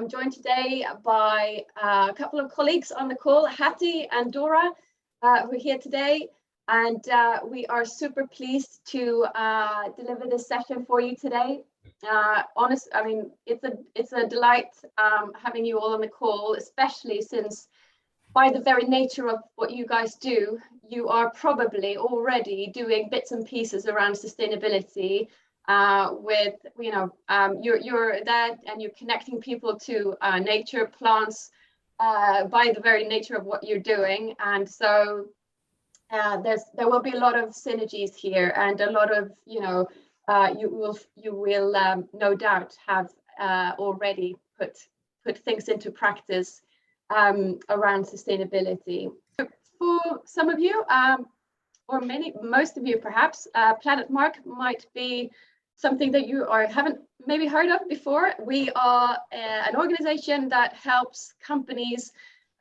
I'm joined today by a couple of colleagues on the call, Hattie and Dora, who are here today. And we are super pleased to deliver this session for you today. It's a delight having you all on the call, especially since by the very nature of what you guys do, you are probably already doing bits and pieces around sustainability you're there and you're connecting people to nature, plants, by the very nature of what you're doing. And so there will be a lot of synergies here, and a lot of, you will no doubt have already put things into practice around sustainabilty. For some of you, or most of you perhaps, PlanetMark might be something that you haven't maybe heard of before. We are an organization that helps companies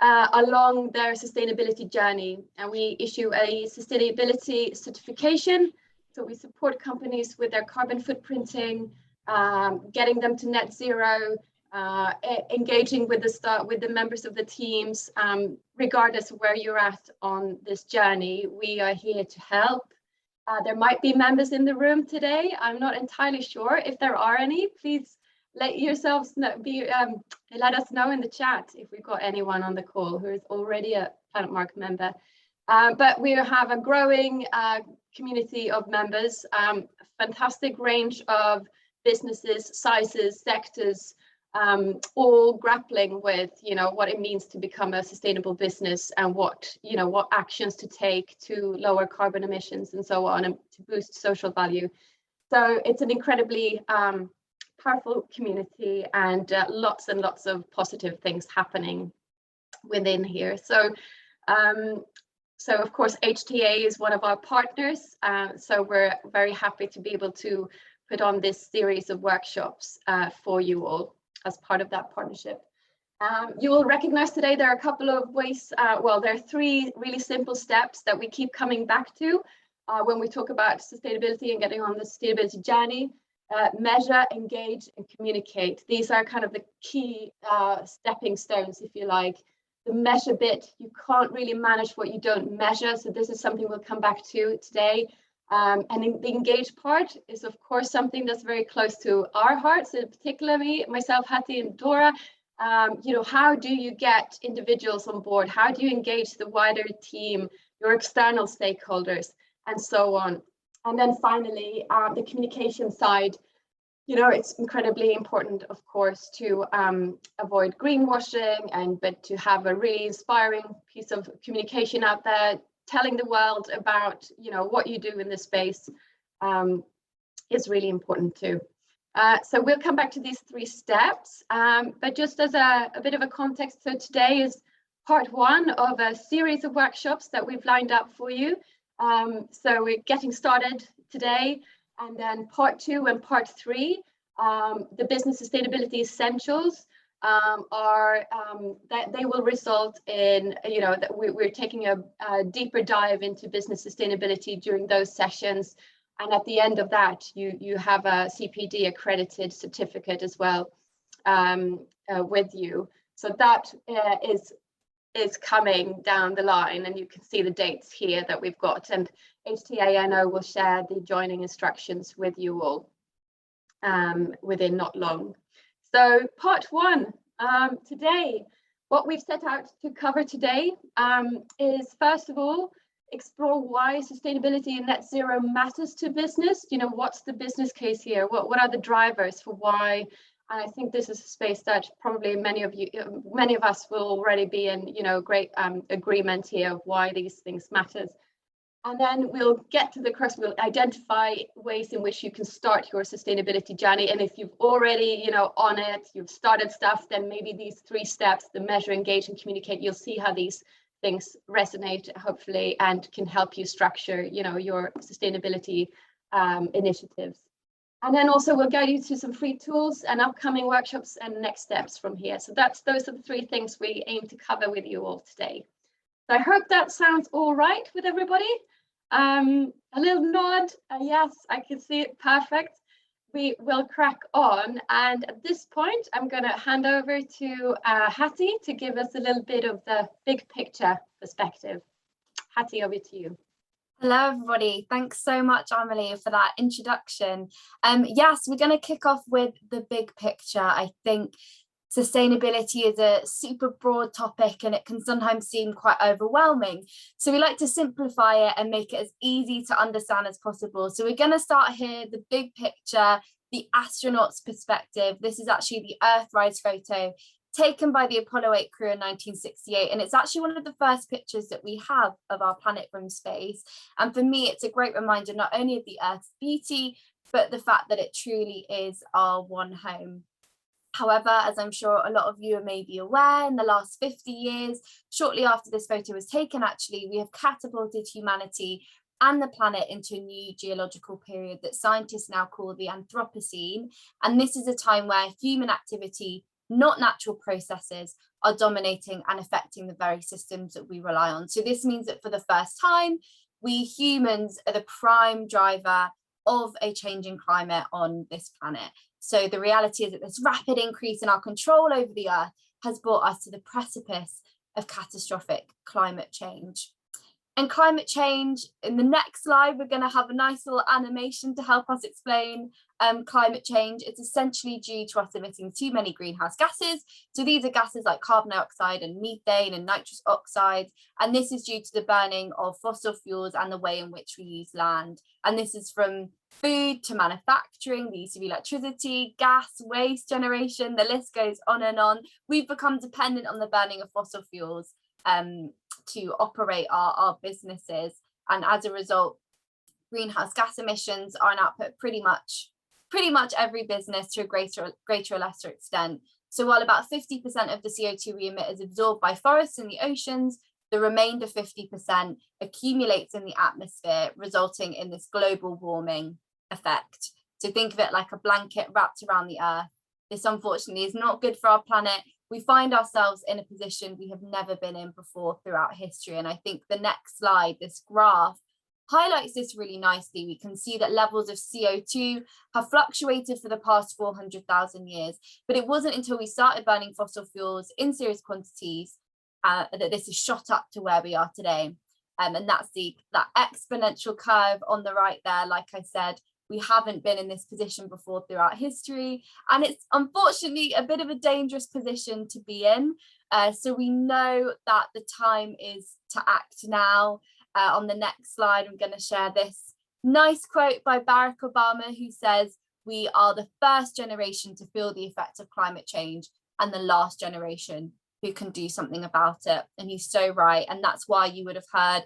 along their sustainability journey, and we issue a sustainability certification. So we support companies with their carbon footprinting, getting them to net zero, engaging with the members of the teams, regardless of where you're at on this journey. We are here to help. There might be members in the room today. I'm not entirely sure. If there are any, please let us know in the chat if we've got anyone on the call who is already a PlanetMark member. But we have a growing community of members, a fantastic range of businesses, sizes, sectors, all grappling with, what it means to become a sustainable business, and what actions to take to lower carbon emissions and so on, and to boost social value. So it's an incredibly powerful community, and lots and lots of positive things happening within here. So of course, HTA is one of our partners. So we're very happy to be able to put on this series of workshops for you all as part of that partnership. You will recognize today there are a couple of ways, there are three really simple steps that we keep coming back to when we talk about sustainability and getting on the sustainability journey. Measure, engage, and communicate. These are kind of the key stepping stones, if you like. The measure bit, you can't really manage what you don't measure. So this is something we'll come back to today. And the engage part is, of course, something that's very close to our hearts, in particular myself, Hattie, and Dora. How do you get individuals on board? How do you engage the wider team, your external stakeholders, and so on? And then finally, the communication side. It's incredibly important, of course, to avoid greenwashing, but to have a really inspiring piece of communication out there, telling the world about what you do in this space is really important too. So we'll come back to these three steps, but just as a bit of a context, so today is part one of a series of workshops that we've lined up for you. So we're getting started today, and then part two and part three, the business sustainability essentials, that they will result in, that we're taking a deeper dive into business sustainability during those sessions. And at the end of that, you have a CPD accredited certificate as well with you. So that is coming down the line, and you can see the dates here that we've got. And HTA, I know, will share the joining instructions with you all within not long. So part one, today, what we've set out to cover today is, first of all, explore why sustainability and net zero matters to business. What's the business case here? What are the drivers for why? And I think this is a space that probably many of us will already be in, great agreement here of why these things matter. And then we'll get to the crux. We'll identify ways in which you can start your sustainability journey. And if you've already, on it, you've started stuff, then maybe these three steps, the measure, engage, and communicate, you'll see how these things resonate, hopefully, and can help you structure, your sustainability initiatives. And then also we'll guide you to some free tools and upcoming workshops and next steps from here. So those are the three things we aim to cover with you all today. So I hope that sounds all right with everybody. A little nod, yes, I can see it, perfect. we will crack on. And at this point, I'm going to hand over to Hattie to give us a little bit of the big picture perspective. Hattie, over to you. Hello, everybody. Thanks so much, Amelie, for that introduction. Yes, we're going to kick off with the big picture. I think sustainability is a super broad topic and it can sometimes seem quite overwhelming. So we like to simplify it and make it as easy to understand as possible. So we're going to start here, the big picture, the astronaut's perspective. This is actually the Earthrise photo taken by the Apollo 8 crew in 1968. And it's actually one of the first pictures that we have of our planet from space. And for me, it's a great reminder not only of the Earth's beauty, but the fact that it truly is our one home. However, as I'm sure a lot of you may be aware, in the last 50 years, shortly after this photo was taken, actually, we have catapulted humanity and the planet into a new geological period that scientists now call the Anthropocene. And this is a time where human activity, not natural processes, are dominating and affecting the very systems that we rely on. So this means that for the first time, we humans are the prime driver of a changing climate on this planet. So the reality is that this rapid increase in our control over the Earth has brought us to the precipice of catastrophic climate change. And climate change, in the next slide, we're going to have a nice little animation to help us explain climate change. It's essentially due to us emitting too many greenhouse gases. So these are gases like carbon dioxide and methane and nitrous oxides. And this is due to the burning of fossil fuels and the way in which we use land. And this is from food to manufacturing, the use of electricity, gas, waste generation, the list goes on and on. We've become dependent on the burning of fossil fuels to operate our businesses, and as a result, greenhouse gas emissions are an output of pretty much every business to a greater or lesser extent. So while about 50% of the CO2 we emit is absorbed by forests and the oceans, the remainder 50% accumulates in the atmosphere, resulting in this global warming effect. So think of it like a blanket wrapped around the Earth. This unfortunately is not good for our planet. We find ourselves in a position we have never been in before throughout history. And I think the next slide, this graph, highlights this really nicely. We can see that levels of CO2 have fluctuated for the past 400,000 years, but it wasn't until we started burning fossil fuels in serious quantities that this has shot up to where we are today. And that's that exponential curve on the right there. Like I said, we haven't been in this position before throughout history, and it's unfortunately a bit of a dangerous position to be in. So we know that the time is to act now. On the next slide, I'm going to share this nice quote by Barack Obama, who says, "We are the first generation to feel the effects of climate change and the last generation who can do something about it." And he's so right. And that's why you would have heard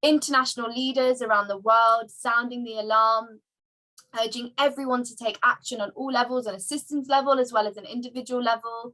international leaders around the world sounding the alarm, urging everyone to take action on all levels, on a systems level as well as an individual level.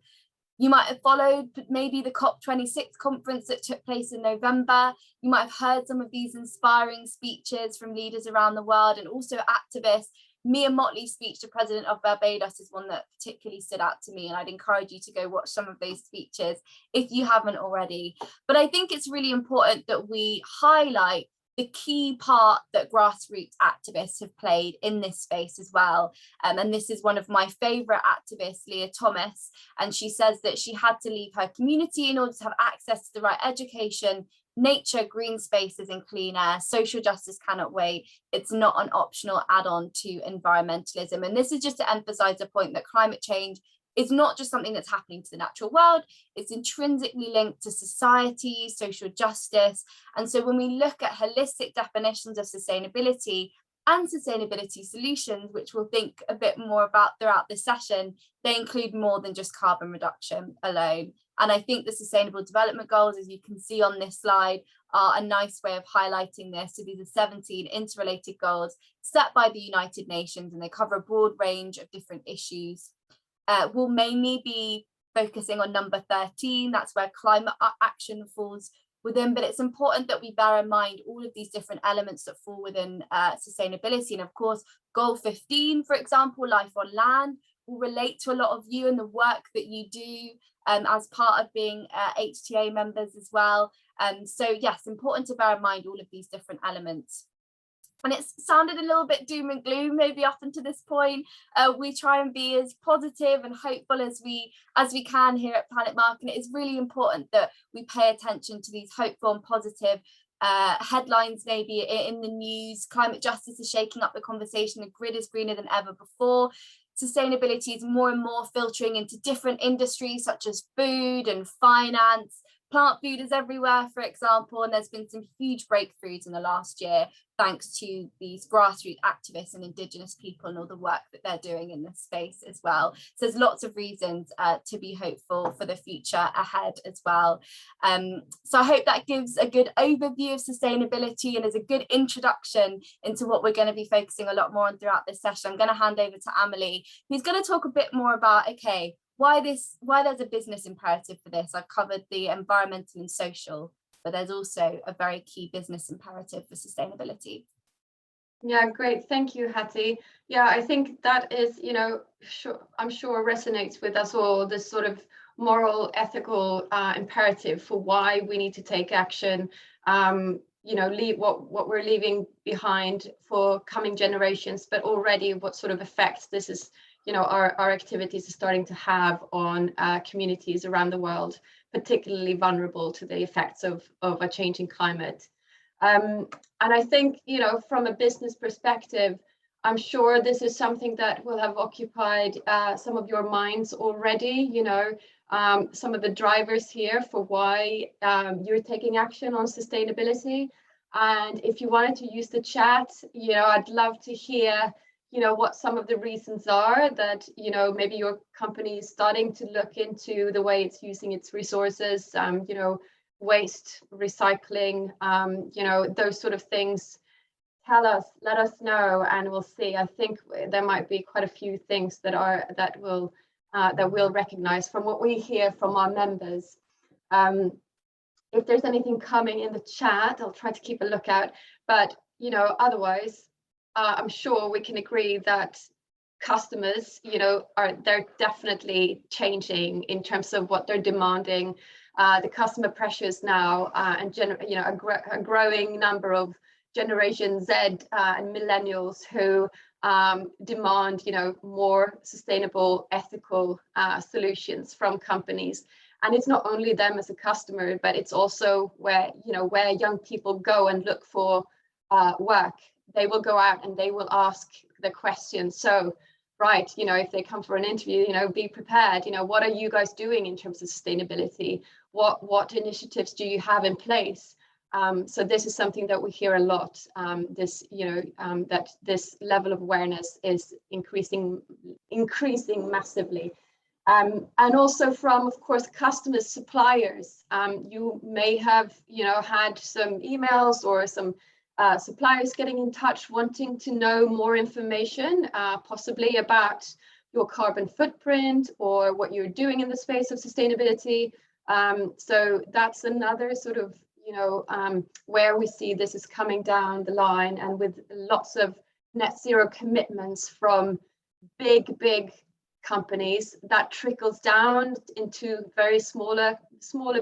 You might have followed maybe the COP26 conference that took place in November. You might have heard some of these inspiring speeches from leaders around the world and also activists. Mia Mottley's speech to President of Barbados is one that particularly stood out to me, and I'd encourage you to go watch some of those speeches if you haven't already. But I think it's really important that we highlight the key part that grassroots activists have played in this space as well. And this is one of my favorite activists, Leah Thomas, and she says that she had to leave her community in order to have access to the right education, nature, green spaces and clean air. Social justice cannot wait. It's not an optional add-on to environmentalism. And this is just to emphasize the point that climate change is not just something that's happening to the natural world, it's intrinsically linked to society, social justice. And so when we look at holistic definitions of sustainability and sustainability solutions, which we'll think a bit more about throughout this session, they include more than just carbon reduction alone. And I think the Sustainable Development Goals, as you can see on this slide, are a nice way of highlighting this. So these are 17 interrelated goals set by the United Nations, and they cover a broad range of different issues. We'll mainly be focusing on number 13, that's where climate action falls within, but it's important that we bear in mind all of these different elements that fall within sustainability. And of course, goal 15, for example, life on land, will relate to a lot of you and the work that you do as part of being HTA members as well. So yes, important to bear in mind all of these different elements. And it's sounded a little bit doom and gloom maybe up until this point. We try and be as positive and hopeful as we can here at PlanetMark, and it is really important that we pay attention to these hopeful and positive headlines maybe in the news. Climate justice is shaking up the conversation. The grid is greener than ever before. Sustainability is more and more filtering into different industries such as food and finance. Plant food is everywhere, for example, and there's been some huge breakthroughs in the last year thanks to these grassroots activists and Indigenous people and all the work that they're doing in this space as well. So there's lots of reasons to be hopeful for the future ahead as well. So I hope that gives a good overview of sustainability and is a good introduction into what we're going to be focusing a lot more on throughout this session. I'm going to hand over to Amelie, who's going to talk a bit more about, okay, why there's a business imperative for this. I've covered the environmental and social, but there's also a very key business imperative for sustainability. Yeah, great. Thank you, Hattie. Yeah, I think that is, I'm sure resonates with us all, this sort of moral, ethical imperative for why we need to take action, leave what we're leaving behind for coming generations, but already what sort of effects this is, our activities are starting to have on communities around the world, particularly vulnerable to the effects of a changing climate. And I think, from a business perspective, I'm sure this is something that will have occupied some of your minds already, some of the drivers here for why you're taking action on sustainability. And if you wanted to use the chat, I'd love to hear what some of the reasons are that, maybe your company is starting to look into the way it's using its resources, waste, recycling, those sort of things. Tell us, let us know, and we'll see. I think there might be quite a few things that we'll recognize from what we hear from our members. If there's anything coming in the chat, I'll try to keep a lookout, but otherwise, I'm sure we can agree that customers, they're definitely changing in terms of what they're demanding. The customer pressures now, and a growing number of Generation Z and millennials who demand, more sustainable, ethical solutions from companies. And it's not only them as a customer, but it's also where young people go and look for work. They will go out and they will ask the question. So, right, if they come for an interview, be prepared. What are you guys doing in terms of sustainability? What initiatives do you have in place? So this is something that we hear a lot. That this level of awareness is increasing massively. And also from, of course, customers, suppliers. You may have, had some emails or some suppliers getting in touch wanting to know more information, possibly about your carbon footprint or what you're doing in the space of sustainability. So that's another sort of, where we see this is coming down the line, and with lots of net zero commitments from big companies, that trickles down into very smaller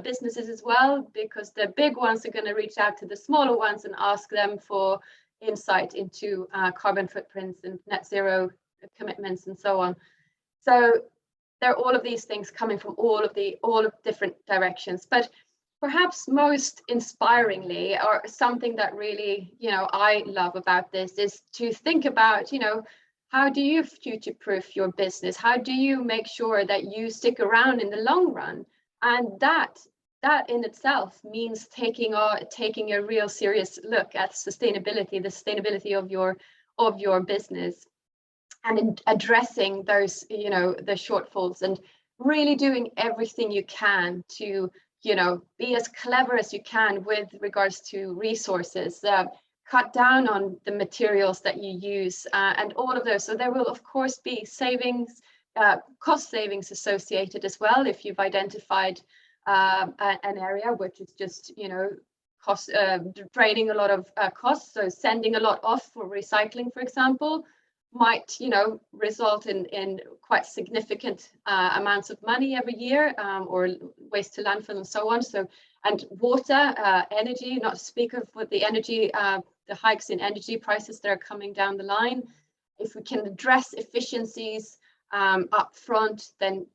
businesses as well, because the big ones are going to reach out to the smaller ones and ask them for insight into carbon footprints and net zero commitments and so on. So there are all of these things coming from all of different directions. But perhaps most inspiringly, or something that really, I love about this, is to think about, how do you future-proof your business? How do you make sure that you stick around in the long run? And that in itself means taking a real serious look at sustainability, the sustainability of your business, and addressing those, the shortfalls, and really doing everything you can to, be as clever as you can with regards to resources. Cut down on the materials that you use, and all of those. So there will, of course, be savings, cost savings associated as well, if you've identified an area which is just, draining a lot of costs. So sending a lot off for recycling, for example, might, result in quite significant amounts of money every year, or waste to landfill and so on. So, and water, energy, not to speak of what the energy, the hikes in energy prices that are coming down the line. If we can address efficiencies up front, then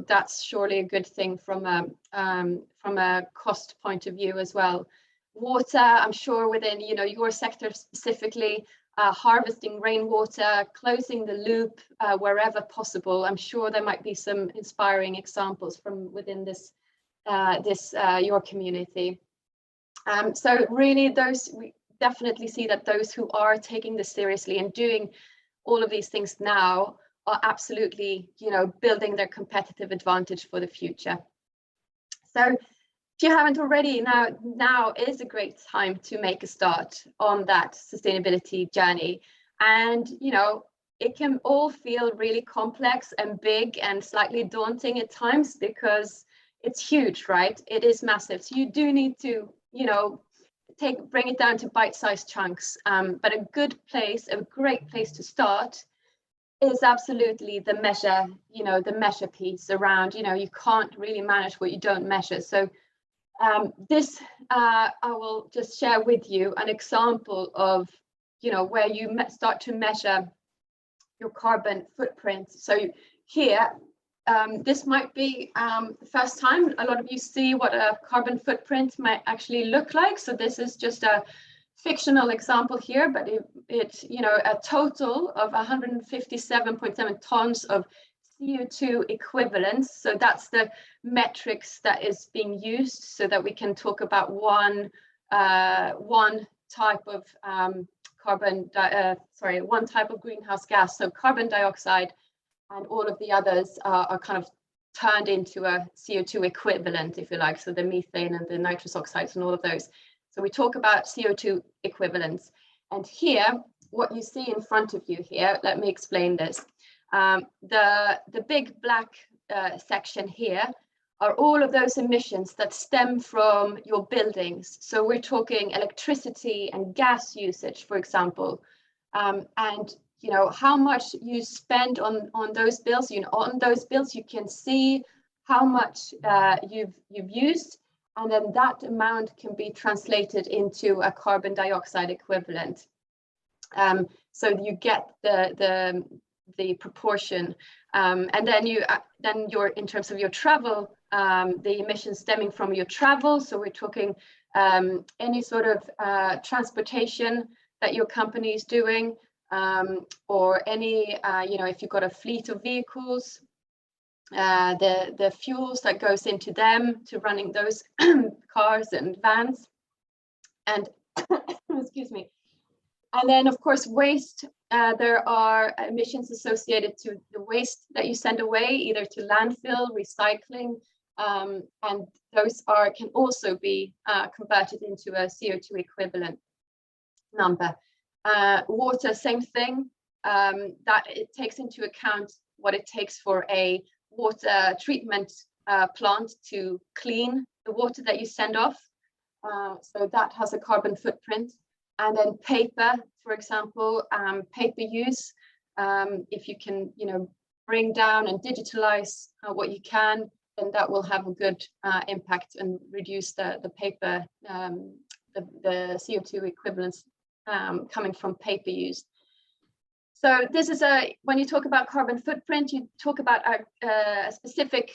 that's surely a good thing from a cost point of view as well. Water, I'm sure within your sector specifically, harvesting rainwater, closing the loop wherever possible. I'm sure there might be some inspiring examples from within this your community. So really, we definitely see that those who are taking this seriously and doing all of these things now are absolutely, building their competitive advantage for the future. So if you haven't already, now is a great time to make a start on that sustainability journey. And, it can all feel really complex and big and slightly daunting at times because it's huge, right? It is massive. So you do need to, bring it down to bite-sized chunks. But a great place to start is absolutely the measure piece around, you can't really manage what you don't measure. So I will just share with you an example of, where you start to measure your carbon footprint. So here, this might be the first time a lot of you see what a carbon footprint might actually look like. So this is just a fictional example here, but it's a total of 157.7 tons of CO2 equivalents. So that's the metrics that is being used so that we can talk about one type of one type of greenhouse gas. So carbon dioxide, and all of the others are kind of turned into a CO2 equivalent, if you like. So the methane and the nitrous oxides and all of those. So we talk about CO2 equivalents. And here, what you see in front of you here, let me explain this. The big black section here are all of those emissions that stem from your buildings. So we're talking electricity and gas usage, for example, and how much you spend on those bills. On those bills you can see how much you've used, and then that amount can be translated into a carbon dioxide equivalent. So you get the proportion, and then you're in terms of your travel, the emissions stemming from your travel. So we're talking any sort of transportation that your company is doing, or any if you've got a fleet of vehicles, the fuels that goes into them to running those cars and vans, and excuse me. And then, of course, waste. There are emissions associated to the waste that you send away, either to landfill, recycling, and those can also be converted into a CO2 equivalent number. Water, same thing. That it takes into account what it takes for a water treatment plant to clean the water that you send off. So that has a carbon footprint. And then paper, for example, paper use. If you can, bring down and digitalize what you can, then that will have a good impact and reduce the paper, the CO2 equivalents coming from paper use. So this is when you talk about carbon footprint, you talk about a specific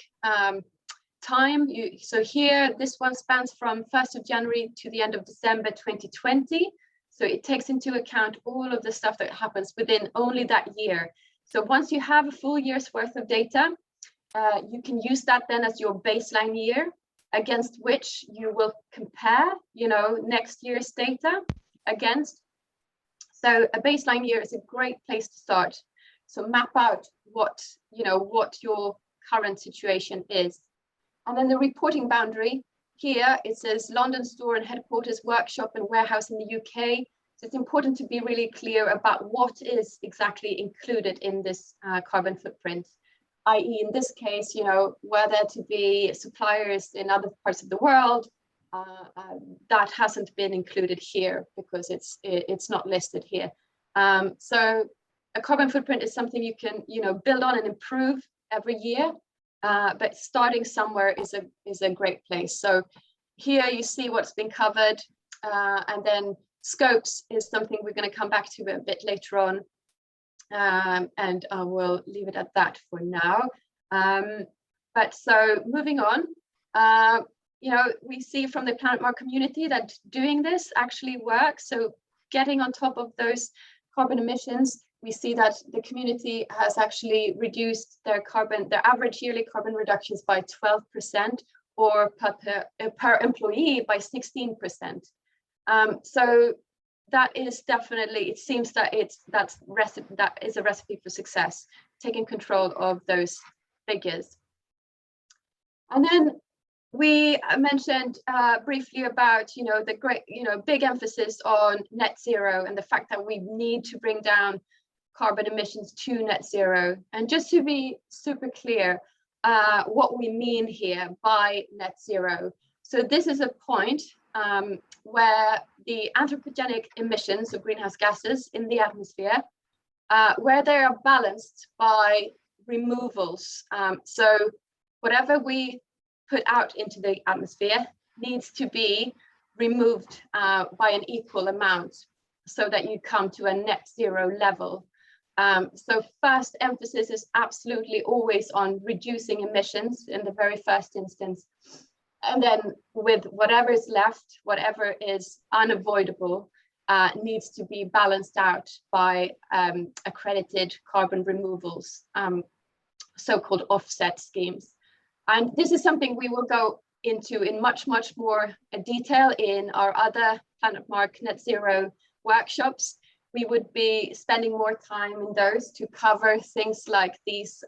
time. So here, this one spans from 1st of January to the end of December 2020. So it takes into account all of the stuff that happens within only that year. So once you have a full year's worth of data, you can use that then as your baseline year, against which you will compare, next year's data against. So a baseline year is a great place to start. So map out what your current situation is. And then the reporting boundary, here it says London store and headquarters, workshop and warehouse in the UK. So it's important to be really clear about what is exactly included in this carbon footprint, i.e. in this case, were there to be suppliers in other parts of the world, that hasn't been included here because it's not listed here. So a carbon footprint is something you can, build on and improve every year, but starting somewhere is a great place. So here you see what's been covered, and then scopes is something we're going to come back to a bit later on, and I will leave it at that for now. But so moving on, we see from the PlanetMark community that doing this actually works. So getting on top of those carbon emissions, we see that the community has actually reduced their average yearly carbon reductions by 12%, or per employee by 16%. So that is definitely, it seems that that is a recipe for success, taking control of those figures. And then we mentioned briefly about, the great, big emphasis on net zero and the fact that we need to bring down carbon emissions to net zero. And just to be super clear, what we mean here by net zero. So this is a point where the anthropogenic emissions of greenhouse gases in the atmosphere, where they are balanced by removals. So whatever we put out into the atmosphere needs to be removed by an equal amount, so that you come to a net zero level. So first emphasis is absolutely always on reducing emissions in the very first instance. And then with whatever is left, whatever is unavoidable, needs to be balanced out by accredited carbon removals, so-called offset schemes. And this is something we will go into in much, much more detail in our other PlanetMark Net Zero workshops. We would be spending more time in those to cover things like these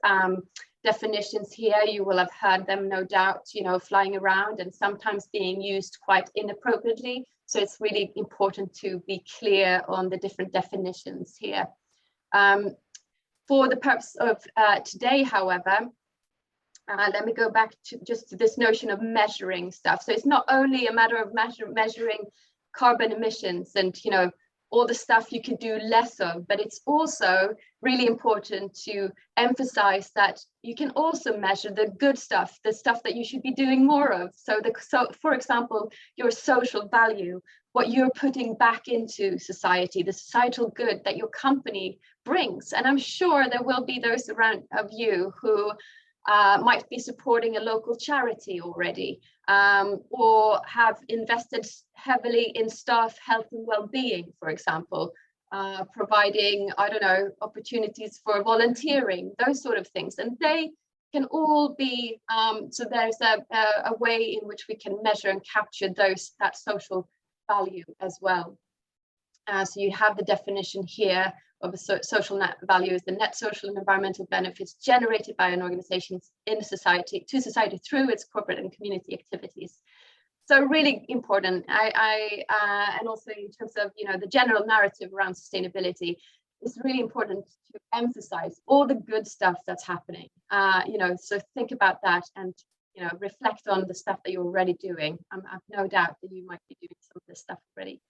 definitions here. You will have heard them, no doubt, flying around and sometimes being used quite inappropriately. So it's really important to be clear on the different definitions here. For the purpose of today, however, let me go back to just this notion of measuring stuff. So it's not only a matter of measuring carbon emissions and, all the stuff you can do less of, but it's also really important to emphasize that you can also measure the good stuff, the stuff that you should be doing more of. So for example, your social value, what you're putting back into society, the societal good that your company brings. And I'm sure there will be those around of you who might be supporting a local charity already, or have invested heavily in staff health and well-being, for example, providing, opportunities for volunteering, those sort of things. And they can all be, so there's a way in which we can measure and capture that social value as well. So you have the definition here of a social net value is the net social and environmental benefits generated by an organization to society through its corporate and community activities. So really important. And also in terms of the general narrative around sustainability, it's really important to emphasize all the good stuff that's happening. So think about that and reflect on the stuff that you're already doing. I've no doubt that you might be doing some of this stuff already.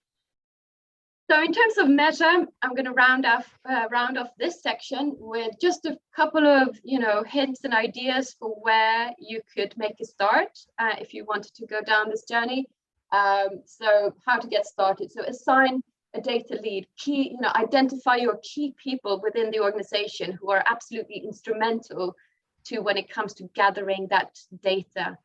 So in terms of measure, I'm going to round off this section with just a couple of hints and ideas for where you could make a start if you wanted to go down this journey. So how to get started. So assign a data lead. Identify your key people within the organization who are absolutely instrumental to when it comes to gathering that data.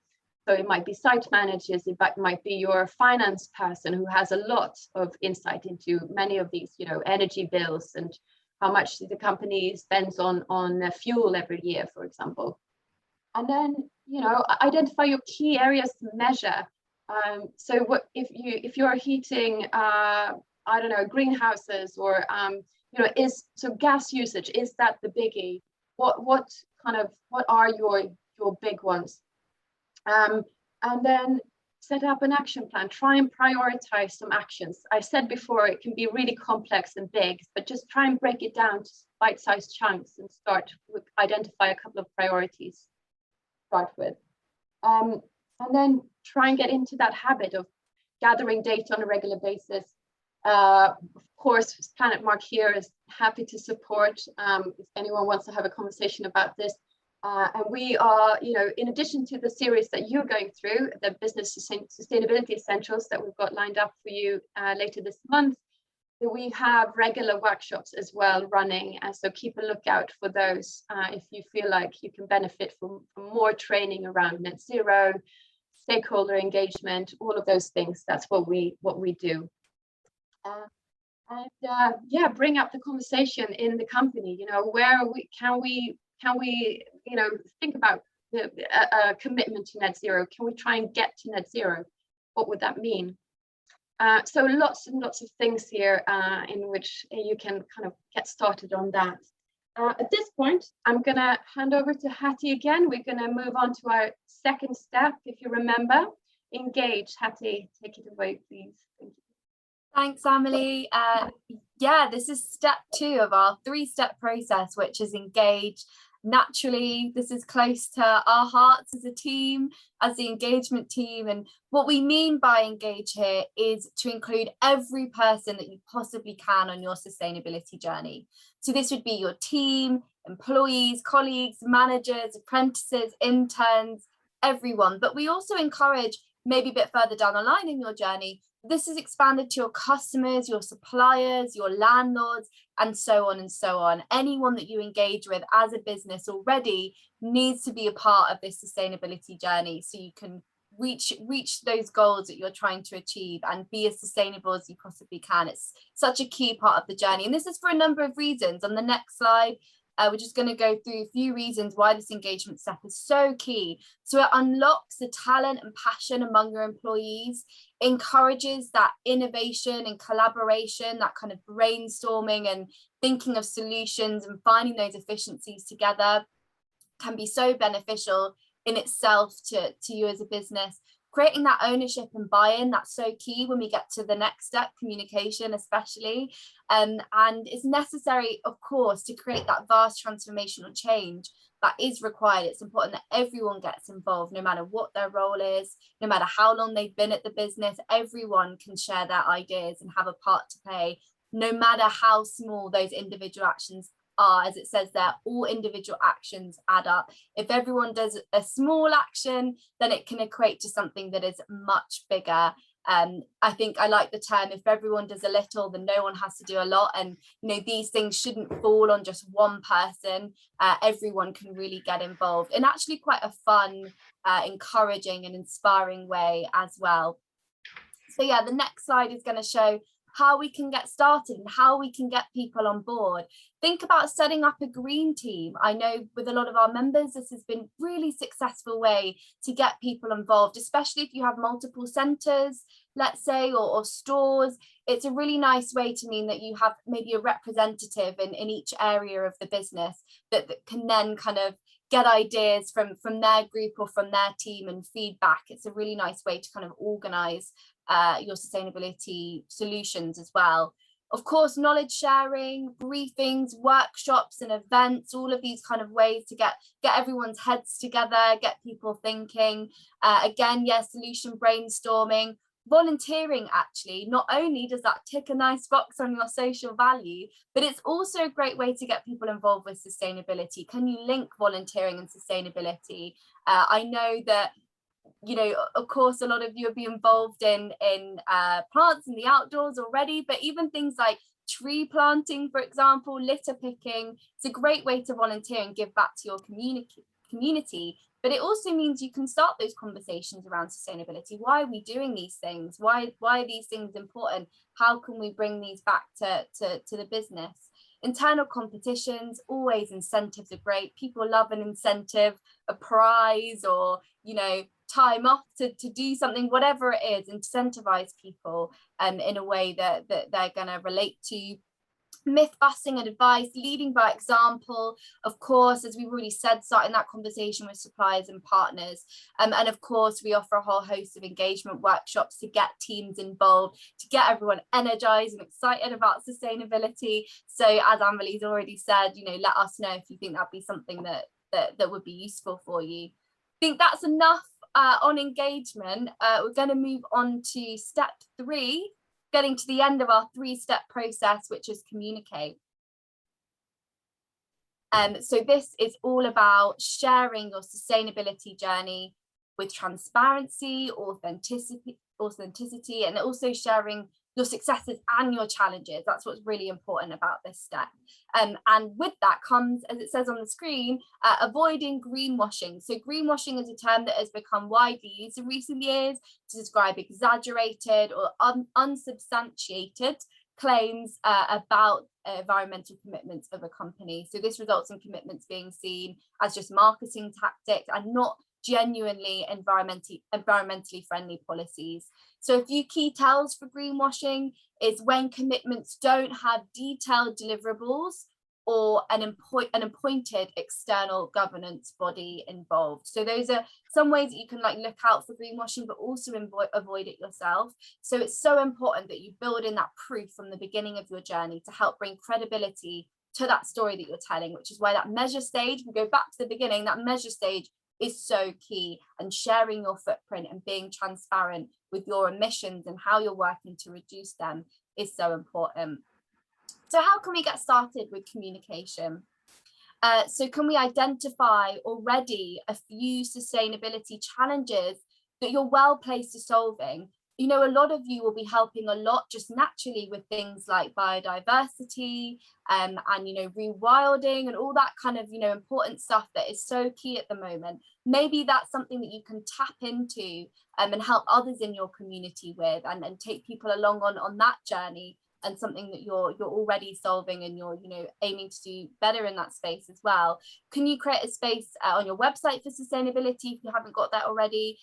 So it might be site managers, it might be your finance person who has a lot of insight into many of these, energy bills and how much the company spends on fuel every year, for example. And then, identify your key areas to measure. So what if you're heating, greenhouses or, so gas usage, is that the biggie? What are your big ones? And then set up an action plan. Try and prioritize some actions. I said before, it can be really complex and big, but just try and break it down to bite-sized chunks and start with identify a couple of priorities to start with. And then try and get into that habit of gathering data on a regular basis. Of course, PlanetMark here is happy to support if anyone wants to have a conversation about this. And we are, in addition to the series that you're going through, the Business Sustainability Essentials that we've got lined up for you later this month, we have regular workshops as well running. So keep a lookout for those if you feel like you can benefit from more training around net zero, stakeholder engagement, all of those things. That's what we do. Yeah, bring up the conversation in the company. Where can we think about a commitment to net zero? Can we try and get to net zero? What would that mean? So lots and lots of things here in which you can kind of get started on that. At this point, I'm going to hand over to Hattie again. We're going to move on to our second step, if you remember. Engage. Hattie, take it away, please. Thank you. Thanks, Amelie. Yeah, this is step 2 of our 3-step process, which is engage. Naturally, this is close to our hearts as a team, as the engagement team. And what we mean by engage here is to include every person that you possibly can on your sustainability journey. So this would be your team, employees, colleagues, managers, apprentices, interns, everyone. But we also encourage, maybe a bit further down the line in your journey, this is expanded to your customers, your suppliers, your landlords, and so on and so on. Anyone that you engage with as a business already needs to be a part of this sustainability journey so you can reach those goals that you're trying to achieve and be as sustainable as you possibly can. It's such a key part of the journey. And this is for a number of reasons. On the next slide, we're just going to go through a few reasons why this engagement step is so key. So it unlocks the talent and passion among your employees, encourages that innovation and collaboration, that kind of brainstorming and thinking of solutions and finding those efficiencies together can be so beneficial in itself to you as a business. Creating that ownership and buy-in, that's so key when we get to the next step, communication especially. And it's necessary, of course, to create that vast transformational change that is required. It's important that everyone gets involved, no matter what their role is, no matter how long they've been at the business. Everyone can share their ideas and have a part to play, no matter how small those individual actions are. As it says there, all individual actions add up. If everyone does a small action, then it can equate to something that is much bigger. I think I like the term, if everyone does a little, then no one has to do a lot. And these things shouldn't fall on just one person. Everyone can really get involved in actually quite a fun, encouraging and inspiring way as well. So yeah, the next slide is going to show how we can get started and how we can get people on board. Think about setting up a green team. I know with a lot of our members, this has been really successful way to get people involved, especially if you have multiple centres, let's say, or stores. It's a really nice way to mean that you have maybe a representative in each area of the business that can then kind of get ideas from their group or from their team and feedback. It's a really nice way to kind of organise your sustainability solutions as well. Of course, knowledge sharing, briefings, workshops and events, all of these kind of ways to get everyone's heads together, get people thinking. Again, solution brainstorming, volunteering. Actually, not only does that tick a nice box on your social value, but it's also a great way to get people involved with sustainability. Can you link volunteering and sustainability? I know that of course, a lot of you will be involved in plants in the outdoors already, but even things like tree planting, for example, litter picking, it's a great way to volunteer and give back to your community. But it also means you can start those conversations around sustainability. Why are we doing these things? Why are these things important? How can we bring these back to the business? Internal competitions, always incentives are great. People love an incentive, a prize, or time off to do something, whatever it is. Incentivize people in a way that they're going to relate to. Myth busting and advice, leading by example, of course, as we've already said, starting that conversation with suppliers and partners. And of course, we offer a whole host of engagement workshops to get teams involved, to get everyone energized and excited about sustainability. So as Amelie's already said, let us know if you think that'd be something that would be useful for you. I think that's enough on engagement. We're going to move on to step 3. getting to the end of our 3-step process, which is communicate. So this is all about sharing your sustainability journey with transparency, authenticity, and also sharing your successes and your challenges. That's what's really important about this step. And with that comes, as it says on the screen, avoiding greenwashing. So greenwashing is a term that has become widely used in recent years to describe exaggerated or unsubstantiated claims about environmental commitments of a company. So this results in commitments being seen as just marketing tactics and not genuinely environmentally friendly policies. So a few key tells for greenwashing is when commitments don't have detailed deliverables or an appointed external governance body involved. So those are some ways that you can look out for greenwashing, but also avoid it yourself. So it's so important that you build in that proof from the beginning of your journey to help bring credibility to that story that you're telling, which is why that measure stage, we go back to the beginning, that measure stage is so key, and sharing your footprint and being transparent with your emissions and how you're working to reduce them is so important. So how can we get started with communication? So can we identify already a few sustainability challenges that you're well placed to solving? You know, a lot of you will be helping a lot just naturally with things like biodiversity and, you know, rewilding and all that kind of, you know, important stuff that is so key at the moment. Maybe that's something that you can tap into and help others in your community with, and take people along on that journey, and something that you're already solving and you're, you know, aiming to do better in that space as well. Can you create a space on your website for sustainability if you haven't got that already?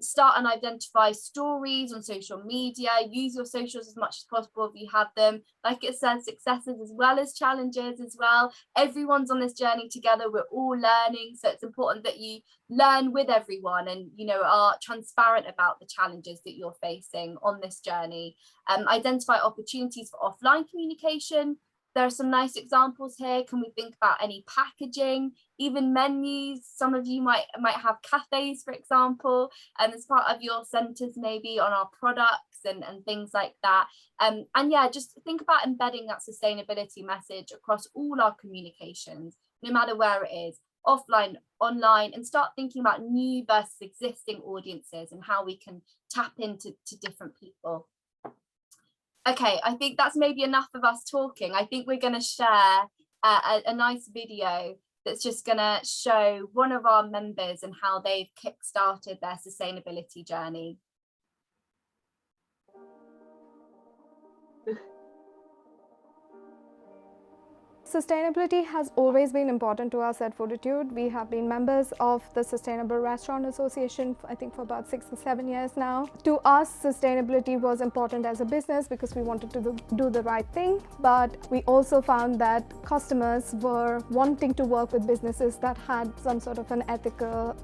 Start and identify stories on social media. Use your socials as much as possible if you have them. Like it says, successes as well as challenges as well. Everyone's on this journey together. We're all learning, so it's important that you learn with everyone and, you know, are transparent about the challenges that you're facing on this journey. Identify opportunities for offline communication. There are some nice examples here. Can we think about any packaging, even menus? Some of you might have cafes, for example, as part of your centres, maybe on our products and things like that. And yeah, just think about embedding that sustainability message across all our communications, no matter where it is, offline, online, and start thinking about new versus existing audiences and how we can tap into different people. Okay, I think that's maybe enough of us talking. I think we're going to share a nice video that's just going to show one of our members and how they've kickstarted their sustainability journey. Sustainability has always been important to us at Fortitude. We have been members of the Sustainable Restaurant Association, I think for about 6 or 7 years now. To us, sustainability was important as a business because we wanted to do the right thing, but we also found that customers were wanting to work with businesses that had some sort of an ethical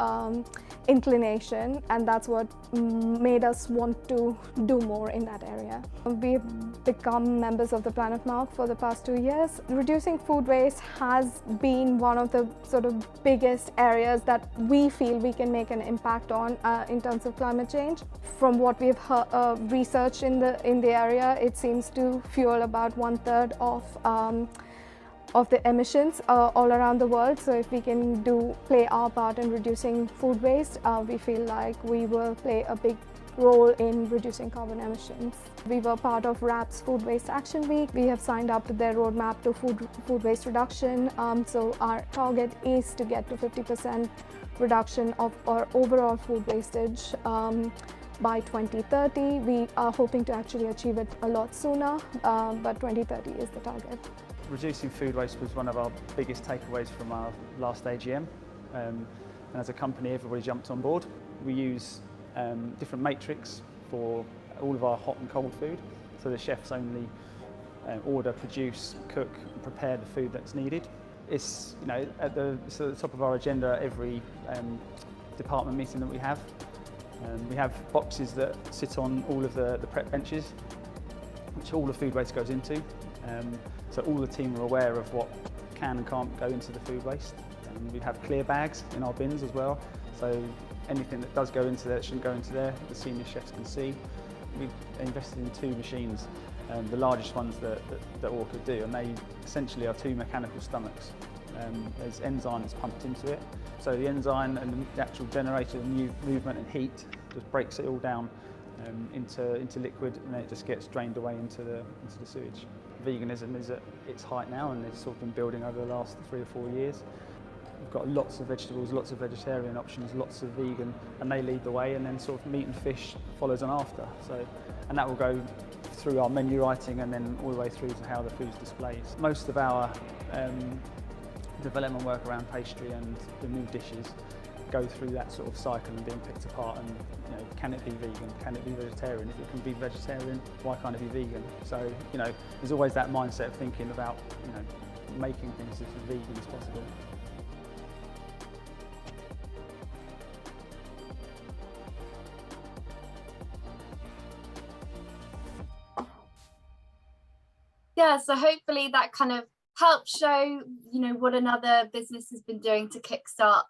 inclination, and that's what made us want to do more in that area. We've become members of the PlanetMark for the past 2 years. Reducing food waste has been one of the sort of biggest areas that we feel we can make an impact on in terms of climate change. From what we've researched in the area, it seems to fuel about 1/3 of the emissions all around the world. So if we can play our part in reducing food waste, we feel like we will play a big role in reducing carbon emissions. We were part of RAP's Food Waste Action Week. We have signed up to their roadmap to food waste reduction. So our target is to get to 50% reduction of our overall food wastage by 2030. We are hoping to actually achieve it a lot sooner, but 2030 is the target. Reducing food waste was one of our biggest takeaways from our last AGM. And as a company, everybody jumped on board. We use different matrix for all of our hot and cold food, so the chefs only order, produce, cook and prepare the food that's needed. It's, you know, at the top of our agenda at every department meeting that we have. We have boxes that sit on all of the prep benches, which all the food waste goes into. So all the team are aware of what can and can't go into the food waste. We have clear bags in our bins as well, so anything that does go into there that shouldn't go into there, the senior chefs can see. we invested in 2 machines, the largest ones that Orca do, and they essentially are 2 mechanical stomachs. There's enzyme that's pumped into it, so the enzyme and the actual generator of movement and heat just breaks it all down into liquid, and then it just gets drained away into the sewage. Veganism is at its height now, and it's sort of been building over the last 3 or 4 years. We've got lots of vegetables, lots of vegetarian options, lots of vegan, and they lead the way, and then sort of meat and fish follows on after. So, and that will go through our menu writing and then all the way through to how the food's displayed. Most of our development work around pastry and the new dishes go through that sort of cycle and being picked apart, and can it be vegan, can it be vegetarian? If it can be vegetarian, why can't it be vegan? So there's always that mindset of thinking about making things as vegan as possible. Yeah, so hopefully that kind of helps show what another business has been doing to kickstart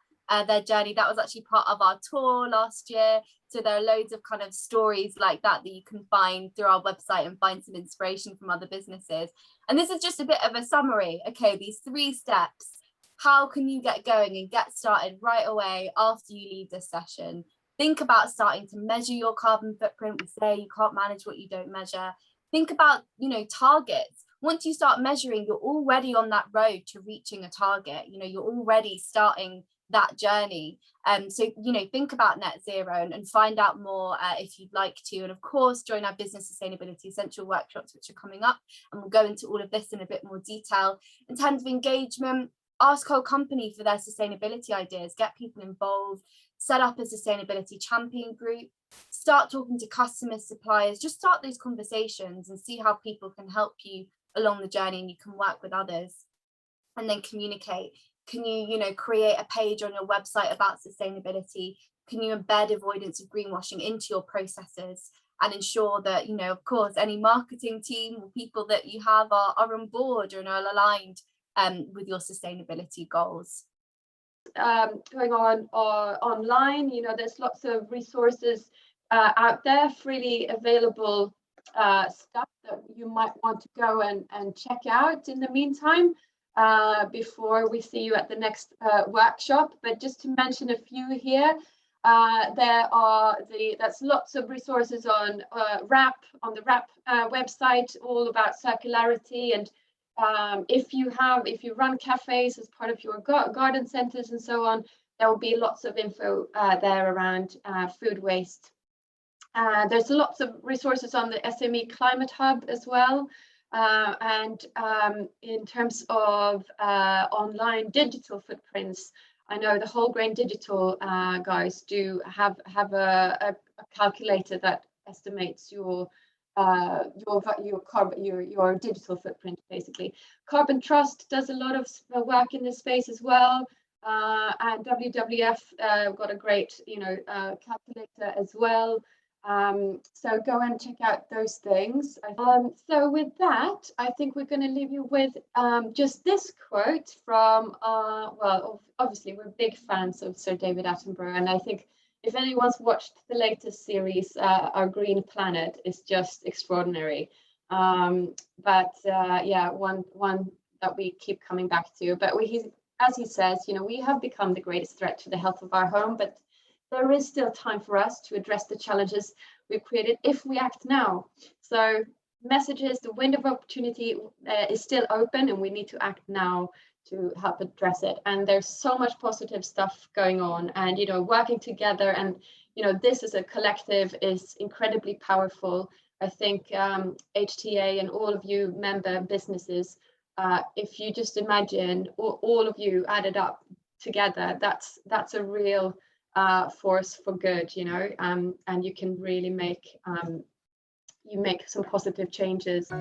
their journey. That was actually part of our tour last year, so there are loads of kind of stories like that you can find through our website and find some inspiration from other businesses. And this is just a bit of a summary. Okay, these 3 steps. How can you get going and get started right away after you leave this session? Think about starting to measure your carbon footprint. We say you can't manage what you don't measure. Think about targets. Once you start measuring, you're already on that road to reaching a target. You're already starting that journey. So think about net zero and find out more if you'd like to. And of course, join our business sustainability essential workshops, which are coming up, and we'll go into all of this in a bit more detail. In terms of engagement, ask whole company for their sustainability ideas, get people involved, set up a sustainability champion group, start talking to customers, suppliers, just start those conversations and see how people can help you along the journey, and you can work with others. And then communicate. Can you create a page on your website about sustainability? Can you embed avoidance of greenwashing into your processes and ensure that of course any marketing team or people that you have are on board and are aligned with your sustainability goals? Going on online, there's lots of resources out there, freely available stuff that you might want to go and check out in the meantime before we see you at the next workshop. But just to mention a few here, there's lots of resources on the WRAP website, all about circularity. And if you run cafes as part of your garden centers and so on, there will be lots of info there around food waste. There's lots of resources on the SME Climate Hub as well. And in terms of online digital footprints, I know the Whole Grain Digital guys do have a calculator that estimates your digital footprint, basically. Carbon Trust does a lot of work in this space as well, and WWF got a great calculator as well. So go and check out those things. So with that, I think we're going to leave you with just this quote from, well, obviously we're big fans of Sir David Attenborough, and I think if anyone's watched the latest series, Our Green Planet is just extraordinary. But yeah, one that we keep coming back to. But as he says, we have become the greatest threat to the health of our home, but there is still time for us to address the challenges we've created if we act now. So messages, the window of opportunity is still open, and we need to act now to help address it. And there's so much positive stuff going on, and working together, and this as a collective is incredibly powerful. I think HTA and all of you member businesses, if you just imagine all of you added up together, that's a real force for good, and you can really make some positive changes.